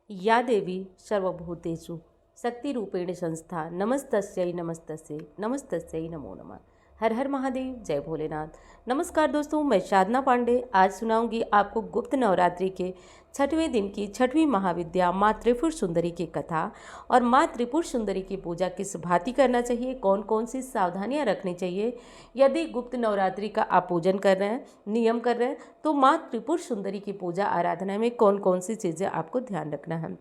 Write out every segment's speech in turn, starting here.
या देवी सर्वभूतेषु शक्तिरूपेण संस्था नमस्तस्यै नमस्तस्यै नमस्तस्यै नमो नमः। हर हर महादेव, जय भोलेनाथ। नमस्कार दोस्तों, मैं साधना पांडे आज सुनाऊंगी आपको गुप्त नवरात्रि के 6वें दिन की 6वीं महाविद्या माँ त्रिपुर सुंदरी की कथा और माँ त्रिपुर सुंदरी की पूजा किस भांति करना चाहिए, कौन कौन सी सावधानियां रखनी चाहिए। यदि गुप्त नवरात्रि का आप पूजन कर रहे हैं, नियम कर रहे हैं, तो माँ त्रिपुर सुंदरी की पूजा आराधना में कौन कौन सी चीज़ें आपको ध्यान रखना है।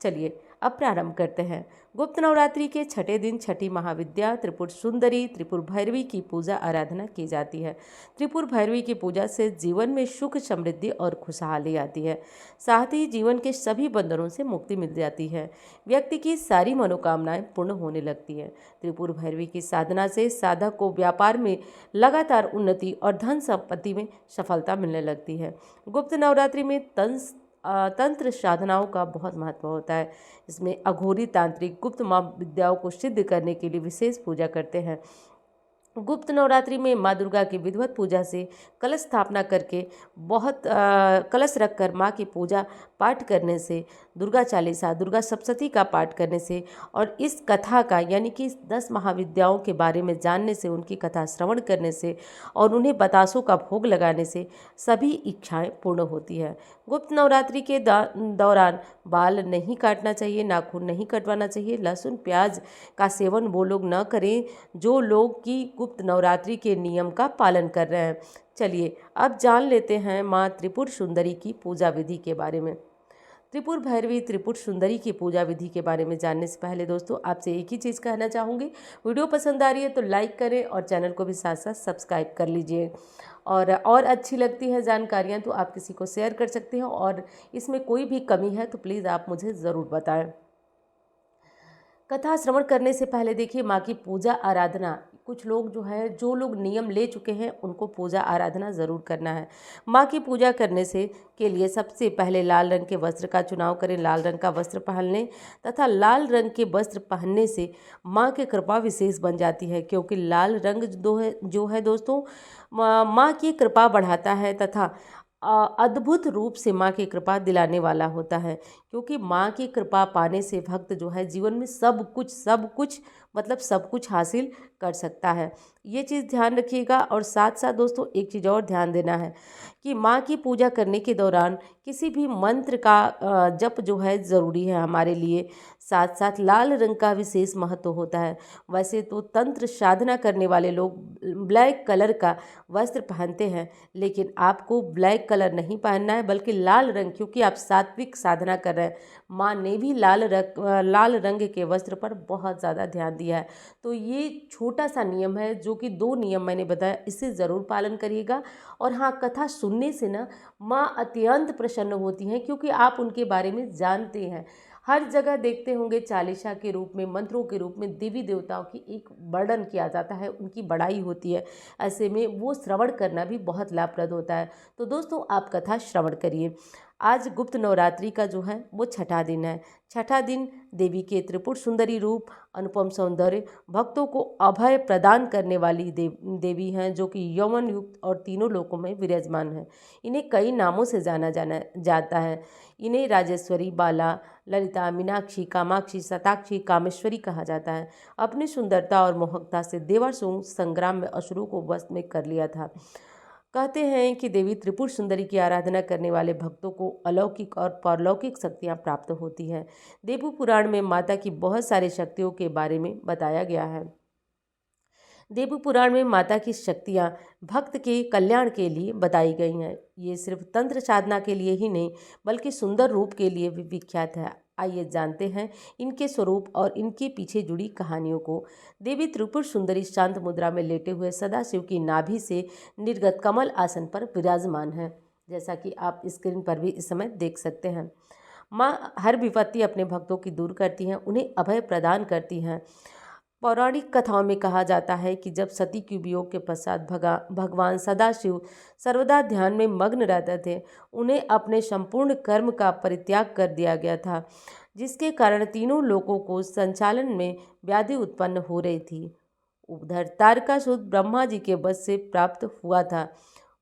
चलिए अब प्रारंभ करते हैं। गुप्त नवरात्रि के 6ठे दिन 6ठी महाविद्या त्रिपुर सुंदरी त्रिपुर भैरवी की पूजा आराधना की जाती है। त्रिपुर भैरवी की पूजा से जीवन में सुख समृद्धि और खुशहाली आती है, साथ ही जीवन के सभी बंधनों से मुक्ति मिल जाती है। व्यक्ति की सारी मनोकामनाएं पूर्ण होने लगती है। त्रिपुर भैरवी की साधना से साधक को व्यापार में लगातार उन्नति और धन संपत्ति में सफलता मिलने लगती है। गुप्त नवरात्रि में तंत्र साधनाओं का बहुत महत्व होता है। इसमें अघोरी तांत्रिक गुप्त विद्याओं को सिद्ध करने के लिए विशेष पूजा करते हैं। गुप्त नवरात्रि में माँ दुर्गा की विधिवत पूजा से कलश स्थापना करके कलश रखकर माँ की पूजा पाठ करने से, दुर्गा चालीसा दुर्गा सप्तशती का पाठ करने से और इस कथा का यानी कि 10 महाविद्याओं के बारे में जानने से, उनकी कथा श्रवण करने से और उन्हें बतासों का भोग लगाने से सभी इच्छाएं पूर्ण होती है। गुप्त नवरात्रि के दौरान बाल नहीं काटना चाहिए, नाखून नहीं कटवाना चाहिए, लहसुन प्याज का सेवन वो लोग न करें जो लोग की गुप्त नवरात्रि के नियम का पालन कर रहे हैं। चलिए अब जान लेते हैं माँ त्रिपुर सुंदरी की पूजा विधि के बारे में। त्रिपुर भैरवी त्रिपुर सुंदरी की पूजा विधि के बारे में जानने से पहले दोस्तों आपसे एक ही चीज़ कहना चाहूँगी, वीडियो पसंद आ रही है तो लाइक करें और चैनल को भी साथ साथ सब्सक्राइब कर लीजिए। और अच्छी लगती है जानकारियाँ तो आप किसी को शेयर कर सकते हैं और इसमें कोई भी कमी है तो प्लीज़ आप मुझे ज़रूर बताएं। कथा श्रवण करने से पहले देखिए माँ की पूजा आराधना, कुछ लोग जो लोग नियम ले चुके हैं उनको पूजा आराधना ज़रूर करना है। माँ की पूजा करने से के लिए सबसे पहले लाल रंग के वस्त्र का चुनाव करें। लाल रंग का वस्त्र पहनने तथा लाल रंग के वस्त्र पहनने से माँ की कृपा विशेष बन जाती है, क्योंकि लाल रंग जो है दोस्तों माँ की कृपा बढ़ाता है तथा अद्भुत रूप से माँ की कृपा दिलाने वाला होता है। क्योंकि माँ की कृपा पाने से भक्त जो है जीवन में सब कुछ मतलब सब कुछ हासिल कर सकता है। ये चीज़ ध्यान रखिएगा। और साथ साथ दोस्तों एक चीज़ और ध्यान देना है कि माँ की पूजा करने के दौरान किसी भी मंत्र का जप जो है ज़रूरी है हमारे लिए। साथ साथ लाल रंग का विशेष महत्व होता है। वैसे तो तंत्र साधना करने वाले लोग ब्लैक कलर का वस्त्र पहनते हैं, लेकिन आपको ब्लैक कलर नहीं पहनना है बल्कि लाल रंग, क्योंकि आप सात्विक साधना कर रहे हैं। माँ ने भी लाल रंग के वस्त्र पर बहुत ज़्यादा ध्यान दिया है। तो ये छोटा सा नियम है, जो कि 2 नियम मैंने बताया, इसे ज़रूर पालन करिएगा। और हाँ, कथा सुनने से ना माँ अत्यंत प्रसन्न होती हैं, क्योंकि आप उनके बारे में जानते हैं। हर जगह देखते होंगे चालीसा के रूप में, मंत्रों के रूप में देवी देवताओं की एक वर्णन किया जाता है, उनकी बड़ाई होती है। ऐसे में वो श्रवण करना भी बहुत लाभप्रद होता है। तो दोस्तों आप कथा श्रवण करिए। आज गुप्त नवरात्रि का जो है वो 6ठा दिन है। 6ठा दिन देवी के त्रिपुर सुंदरी रूप, अनुपम सौंदर्य, भक्तों को अभय प्रदान करने वाली देवी हैं, जो कि यौवन युक्त और तीनों लोकों में विराजमान है। इन्हें कई नामों से जाना जाता है। इन्हें राजेश्वरी, बाला, ललिता, मीनाक्षी, कामाक्षी, शताक्षी, कामेश्वरी कहा जाता है। अपनी सुंदरता और मोहकता से देवासुर संग्राम में असुरों को वश में कर लिया था। कहते हैं कि देवी त्रिपुर सुंदरी की आराधना करने वाले भक्तों को अलौकिक और पारलौकिक शक्तियां प्राप्त होती हैं। देवी पुराण में माता की बहुत सारी शक्तियों के बारे में बताया गया है। देवी पुराण में माता की शक्तियाँ भक्त के कल्याण के लिए बताई गई हैं। ये सिर्फ तंत्र साधना के लिए ही नहीं बल्कि सुंदर रूप के लिए भी विख्यात है। आइए जानते हैं इनके स्वरूप और इनके पीछे जुड़ी कहानियों को। देवी त्रिपुर सुंदरी शांत मुद्रा में लेटे हुए सदाशिव की नाभि से निर्गत कमल आसन पर विराजमान है, जैसा कि आप स्क्रीन पर भी इस समय देख सकते हैं। माँ हर विपत्ति अपने भक्तों की दूर करती हैं, उन्हें अभय प्रदान करती हैं। पौराणिक कथाओं में कहा जाता है कि जब सती के वियोग के पश्चात भगवान सदाशिव सर्वदा ध्यान में मग्न रहते थे, उन्हें अपने संपूर्ण कर्म का परित्याग कर दिया गया था, जिसके कारण तीनों लोकों को संचालन में व्याधि उत्पन्न हो रही थी। उधर तारकासुर ब्रह्मा जी के वश से प्राप्त हुआ था।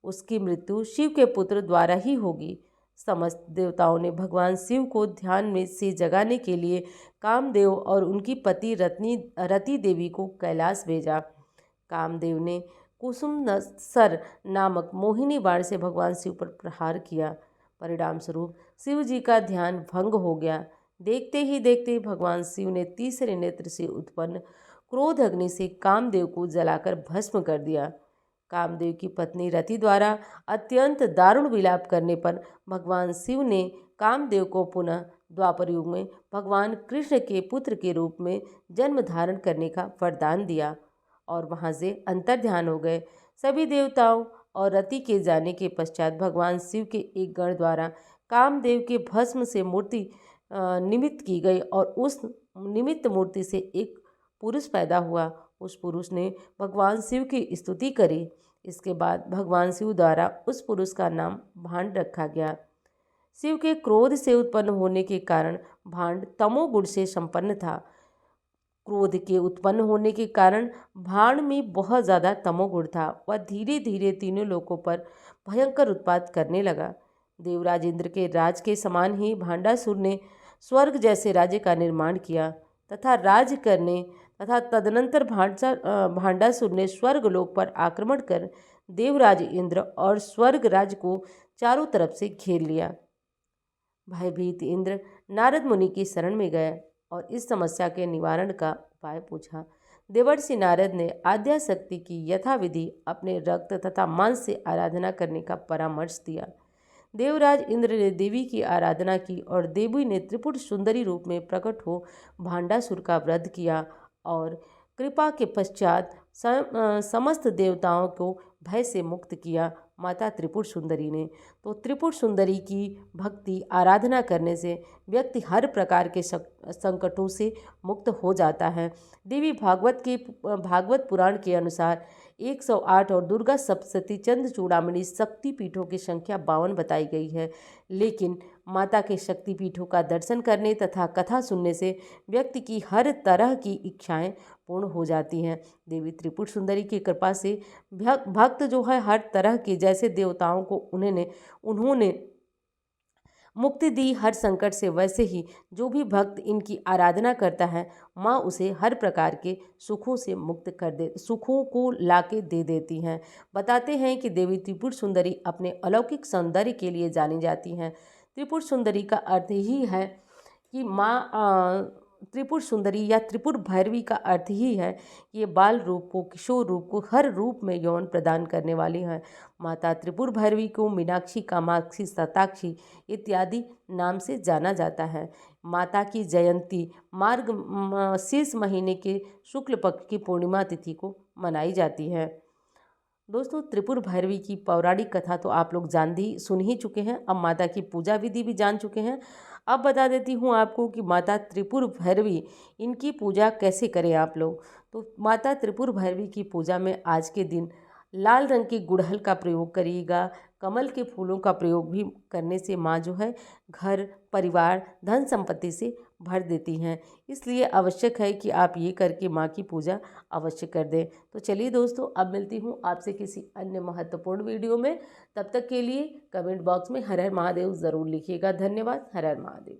उसकी मृत्यु शिव के पुत्र द्वारा ही होगी। समस्त देवताओं ने भगवान शिव को ध्यान में से जगाने के लिए कामदेव और उनकी पति रति देवी को कैलाश भेजा। कामदेव ने कुसुम सर नामक मोहिनी बाण से भगवान शिव पर प्रहार किया। परिणाम स्वरूप शिव जी का ध्यान भंग हो गया। देखते ही देखते भगवान शिव ने तीसरे नेत्र से उत्पन्न क्रोध अग्नि से कामदेव को जलाकर भस्म कर दिया। कामदेव की पत्नी रति द्वारा अत्यंत दारुण विलाप करने पर भगवान शिव ने कामदेव को पुनः द्वापर युग में भगवान कृष्ण के पुत्र के रूप में जन्म धारण करने का वरदान दिया और वहां से अंतर्ध्यान हो गए। सभी देवताओं और रति के जाने के पश्चात भगवान शिव के एक गण द्वारा कामदेव के भस्म से मूर्ति निमित्त की गई और उस निमित्त मूर्ति से एक पुरुष पैदा हुआ। उस पुरुष ने भगवान शिव की स्तुति करी। इसके बाद भगवान शिव द्वारा उस पुरुष का नाम भांड रखा गया। शिव के क्रोध से उत्पन्न होने के कारण भांड तमोगुण से संपन्न था। क्रोध के उत्पन्न होने के कारण भांड में बहुत ज़्यादा तमोगुण था। वह धीरे धीरे तीनों लोकों पर भयंकर उत्पात करने लगा। देवराज इंद्र के राज के समान ही भांडासुर ने स्वर्ग जैसे राज्य का निर्माण किया तथा तदनंतर भांडासुर ने स्वर्गलोक पर आक्रमण कर देवराज इंद्र और स्वर्ग राज को चारों तरफ से घेर लिया। भयभीत इंद्र नारद मुनि की शरण में गए और इस समस्या के निवारण का उपाय पूछा। देवर्षि नारद ने आद्याशक्ति की यथाविधि अपने रक्त तथा मांस से आराधना करने का परामर्श दिया। देवराज इंद्र ने देवी की आराधना की और देवी ने त्रिपुर सुंदरी रूप में प्रकट हो भांडासुर का वध किया और कृपा के पश्चात समस्त देवताओं को भय से मुक्त किया। माता त्रिपुर सुंदरी ने तो त्रिपुर सुंदरी की भक्ति आराधना करने से व्यक्ति हर प्रकार के संकटों से मुक्त हो जाता है। देवी भागवत पुराण के अनुसार 108 और दुर्गा सप्तशती चंद्र चूड़ामणि शक्ति पीठों की संख्या 52 बताई गई है। लेकिन माता के शक्ति पीठों का दर्शन करने तथा कथा सुनने से व्यक्ति की हर तरह की इच्छाएं पूर्ण हो जाती हैं। देवी त्रिपुर सुंदरी की कृपा से भक्त जो है हर तरह के जैसे देवताओं को उन्होंने मुक्ति दी हर संकट से, वैसे ही जो भी भक्त इनकी आराधना करता है माँ उसे हर प्रकार के सुखों को लाके दे देती हैं। बताते हैं कि देवी त्रिपुर सुंदरी अपने अलौकिक सौंदर्य के लिए जानी जाती हैं। त्रिपुर सुंदरी का अर्थ ही है कि माँ त्रिपुर सुंदरी या त्रिपुर भैरवी का अर्थ ही है ये बाल रूप को, किशोर रूप को हर रूप में यौन प्रदान करने वाली हैं। माता त्रिपुर भैरवी को मीनाक्षी, कामाक्षी, शताक्षी इत्यादि नाम से जाना जाता है। माता की जयंती शीर्ष महीने के शुक्ल पक्ष की पूर्णिमा तिथि को मनाई जाती है। दोस्तों, त्रिपुर भैरवी की पौराणिक कथा तो आप लोग सुन ही चुके हैं। अब माता की पूजा विधि भी जान चुके हैं। अब बता देती हूँ आपको कि माता त्रिपुर भैरवी इनकी पूजा कैसे करें आप लोग। तो माता त्रिपुर भैरवी की पूजा में आज के दिन लाल रंग के गुड़हल का प्रयोग करिएगा। कमल के फूलों का प्रयोग भी करने से माँ जो है घर परिवार धन संपत्ति से भर देती हैं। इसलिए आवश्यक है कि आप ये करके माँ की पूजा अवश्य कर दें। तो चलिए दोस्तों, अब मिलती हूँ आपसे किसी अन्य महत्वपूर्ण वीडियो में। तब तक के लिए कमेंट बॉक्स में हर हर महादेव ज़रूर लिखिएगा। धन्यवाद। हर हर महादेव।